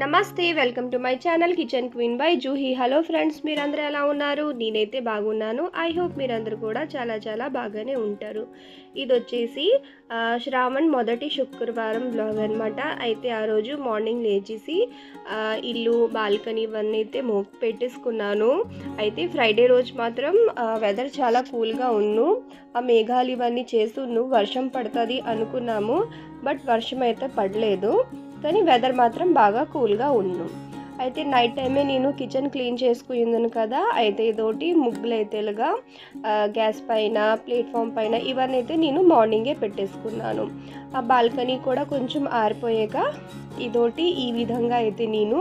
నమస్తే, welcome to my channel kitchen queen by Juhi. Hello friends, మీరందరూ ఎలా ఉన్నారు? నేనైతే బాగున్నాను. ఐ హోప్ మీరందరూ కూడా చాలా బాగానే ఉంటారు. ఇది వచ్చేసి శ్రావణ్ మొదటి శుక్రవారం బ్లాగ్ అనమాట. అయితే ఆ రోజు మార్నింగ్ లేచేసి ఇల్లు బాల్కనీ ఇవన్నీ అయితే మోపు పెట్టేసుకున్నాను. అయితే ఫ్రైడే రోజు మాత్రం వెదర్ చాలా కూల్గా ఉన్ను. ఆ మేఘాలు ఇవన్నీ చేస్తున్ను వర్షం పడుతుంది అనుకున్నాము, బట్ వర్షం అయితే పడలేదు. కానీ వెదర్ మాత్రం బాగా కూల్గా ఉన్ను. అయితే నైట్ టైమే నేను కిచెన్ క్లీన్ చేసుకున్నాను కదా. అయితే ఇదోటి ముగ్గులు అయితే ఇలాగా గ్యాస్ పైన ప్లాట్ఫామ్ పైన ఇవన్నీ అయితే నేను మార్నింగే పెట్టేసుకున్నాను. ఆ బాల్కనీ కూడా కొంచెం ఆరిపోయాక ఇదోటి ఈ విధంగా అయితే నేను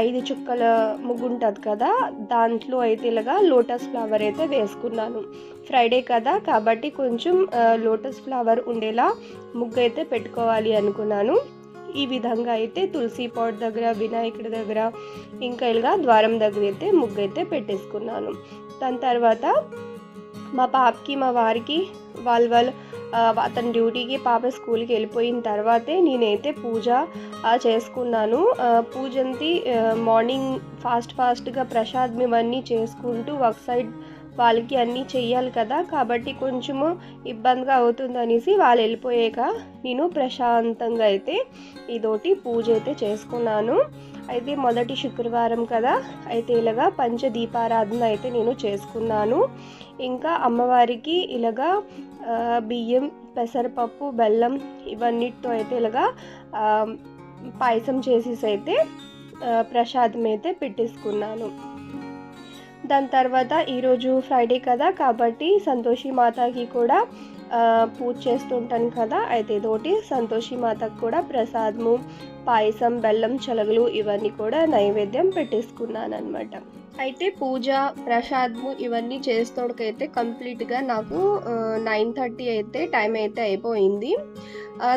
5 చుక్కల ముగ్గు ఉంటుంది కదా, దాంట్లో అయితే ఇలాగా లోటస్ ఫ్లవర్ అయితే వేసుకున్నాను. ఫ్రైడే కదా కాబట్టి కొంచెం లోటస్ ఫ్లవర్ ఉండేలా ముగ్గు అయితే పెట్టుకోవాలి అనుకున్నాను. ఈ విధంగా అయితే తులసి పాట్ దగ్గర, వినాయకుడి దగ్గర, ఇంకా ఇలాగా ద్వారం దగ్గర అయితే ముగ్గు అయితే పెట్టేసుకున్నాను. దాని తర్వాత మా పాపకి మా వారికి వాళ్ళు అతని డ్యూటీకి పాప స్కూల్కి వెళ్ళిపోయిన తర్వాతే నేనైతే పూజ చేసుకున్నాను. పూజంతి మార్నింగ్ ఫాస్ట్గా ప్రసాదం ఇవన్నీ చేసుకుంటూ ఒక సైడ్ వాళ్ళకి అన్నీ చెయ్యాలి కదా, కాబట్టి కొంచెము ఇబ్బందిగా అవుతుందనేసి వాళ్ళు వెళ్ళిపోయాక నేను ప్రశాంతంగా అయితే ఇదోటి పూజ అయితే చేసుకున్నాను. అయితే మొదటి శుక్రవారం కదా, అయితే ఇలాగా పంచదీపారాధన అయితే నేను చేసుకున్నాను. ఇంకా అమ్మవారికి ఇలాగా బియ్యం, పెసరపప్పు, బెల్లం ఇవన్నిటితో అయితే ఇలాగా పాయసం చేసేసి అయితే ప్రసాదం అయితే పెట్టేసుకున్నాను. దాని తర్వాత ఈరోజు ఫ్రైడే కదా కాబట్టి సంతోషి మాతకి కూడా పూజ చేస్తుంటాను కదా. అయితే ఇదోటి సంతోషి మాతకు కూడా ప్రసాదము, పాయసం, బెల్లం చలగలు ఇవన్నీ కూడా నైవేద్యం పెట్టేసుకున్నాను అనమాట. అయితే పూజ, ప్రసాదము ఇవన్నీ చేస్తోడికైతే కంప్లీట్గా నాకు 9:30 అయితే టైం అయితే అయిపోయింది.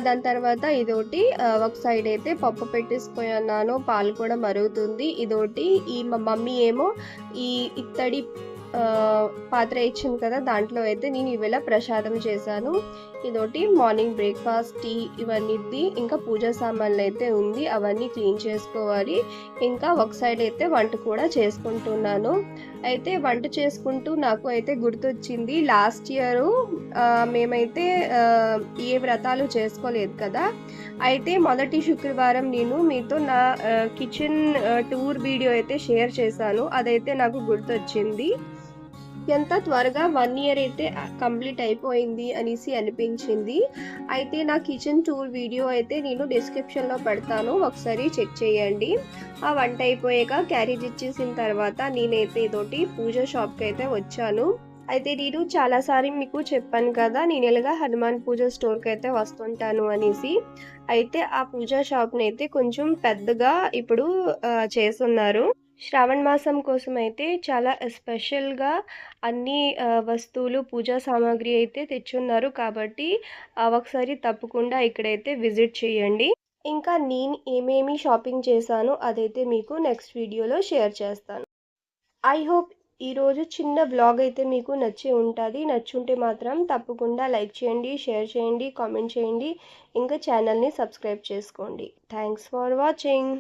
దాని తర్వాత ఇదోటి ఒక సైడ్ అయితే పప్పు పెట్టేసుకున్నాను. పాలు కూడా మరుగుతుంది. ఇదోటి మా మమ్మీ ఏమో ఈ ఇత్తడి పాత్ర ఇచ్చింది కదా, దాంట్లో అయితే నేను ఇవేళ ప్రసాదం చేశాను. ఇదోటి మార్నింగ్ బ్రేక్ఫాస్ట్, టీ ఇవన్నీ, ఇంకా పూజా సామాన్లు అయితే ఉంది, అవన్నీ క్లీన్ చేసుకోవాలి. ఇంకా ఒక సైడ్ అయితే వంట కూడా చేసుకుంటున్నాను. అయితే వంట చేసుకుంటూ నాకు అయితే గుర్తొచ్చింది, లాస్ట్ ఇయర్ మేమైతే ఏ వ్రతాలు చేసుకోలేదు కదా. అయితే మొదటి శుక్రవారం నేను మీతో నా కిచెన్ టూర్ వీడియో అయితే షేర్ చేశాను. అదైతే నాకు గుర్తొచ్చింది. ఎంత త్వరగా 1 ఇయర్ అయితే కంప్లీట్ అయిపోయింది అనేసి అనిపించింది. అయితే నా కిచెన్ టూర్ వీడియో అయితే నేను డిస్క్రిప్షన్లో పెడతాను, ఒకసారి చెక్ చేయండి. ఆ వంట అయిపోయాక క్యారేజ్ ఇచ్చేసిన తర్వాత నేనైతే ఇదోటి పూజ షాప్కి అయితే వచ్చాను. అయితే నేను చాలాసారి మీకు చెప్పాను కదా, నేను ఇలాగా హనుమాన్ పూజ స్టోర్కి అయితే వస్తుంటాను అనేసి. అయితే ఆ పూజా షాప్ని అయితే కొంచెం పెద్దగా ఇప్పుడు చేస్తున్నారు. శ్రావణ మాసం కోసం అయితే చాలా స్పెషల్గా అన్ని వస్తువులు, పూజా సామాగ్రి అయితే తెచ్చున్నారు. కాబట్టి ఒకసారి తప్పకుండా ఇక్కడైతే విజిట్ చేయండి. ఇంకా నేను ఏమేమి షాపింగ్ చేశానో అదైతే మీకు నెక్స్ట్ వీడియోలో షేర్ చేస్తాను. ఐ హోప్ ఈరోజు చిన్న వ్లాగ్ అయితే మీకు నచ్చి ఉంటుంది. నచ్చుంటే మాత్రం తప్పకుండా లైక్ చేయండి, షేర్ చేయండి, కామెంట్ చేయండి, ఇంకా ఛానల్ని సబ్స్క్రైబ్ చేసుకోండి. Thanks for watching.